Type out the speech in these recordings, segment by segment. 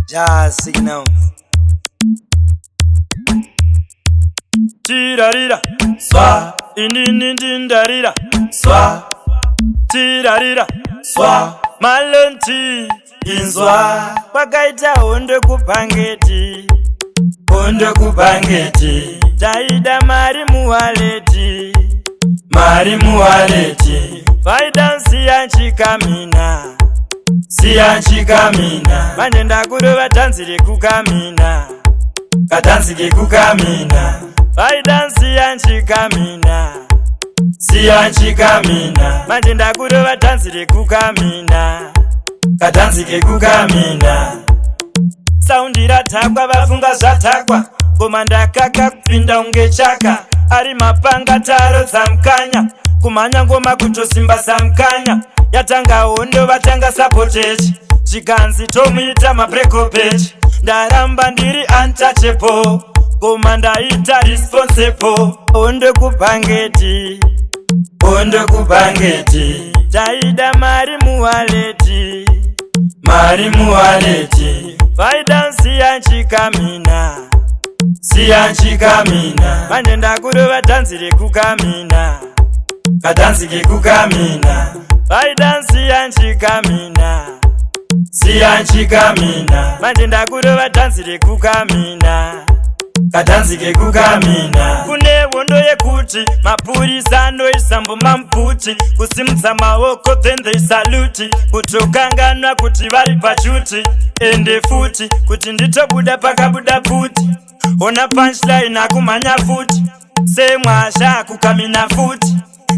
Jazz signal. Tirarira, swa, indindarira, swa, tirarira, swa, malonti, Inzwa wakaita hondo kupangeti, hondo kupangeti, taida mari muwaleti, mari muwaleti, vaida siyanchikamina, siyanchikamina, manje ndakurova tanzi rekukamina, katanzi kekukamina, vaida siyanchikamina, siyanchikamina, manje ndakurova tanzi rekukamina, katanzi kekukamina. saundi ratakwa vafunga zvatakwa, ngoma ndakaka kupinda unge chaka, ari mapanga taro dzamkanya, kumhanya ngoma kutosimba samkanya, yatanga hondo vatanga sapotechi, chiganzi tomuita mabrekopechi, ndaramba ndiri untouchable, ngoma ndaita responsible, hondo kupangeti, hondo kupangeti, taida mari muwaleti, mari muwaleti, vaida siyanchikamina, siyanchikamina, manje ndakurova tanzi rekukamina, katanzi kekukamina, vaida siyanchikamina, siyanchikamina, manje ndakurova tanzi rekukamina, katanzi kekukamina. kune hondo yekuti mapurisa anoisa mboma mputi, kusimudza maoko then they salute, kutokanganwa kuti vari pachuti, ende futi kuti nditobuda pakabuda puti, ona punchline akumhanya futi, semwasha kukamina futi,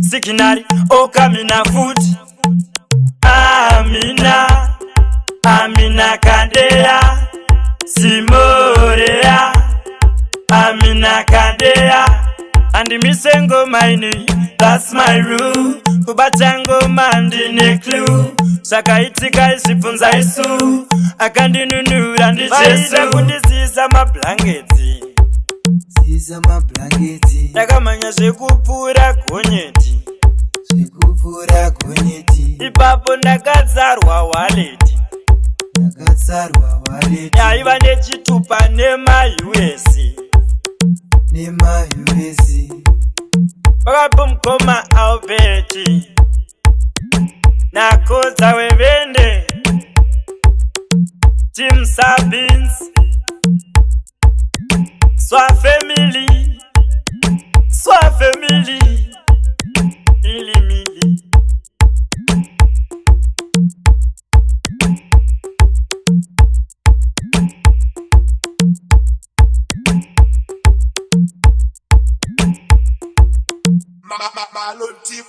signari okamina futi, amina amina kadeya simoreya, amina kadeya andimise ngoma ini, that's my rule, kubata ngoma ndine clue, zvakaitika izvibvunza isu, akandinunura ndijesu, vaida kundisisa mablanketi, Sisa mablanketi, ndakamhanya zvekupfuura gonyeti, zvekupfuura gonyeti, ipapo ndakadzarwa waleti, ndakatsarwa waleti, yaiva nechitupa nema-US, nema-US, pakapo mukoma Albert nakodza wevende, Tim Sabins, swa family, swa family, mili mili. Malon tip.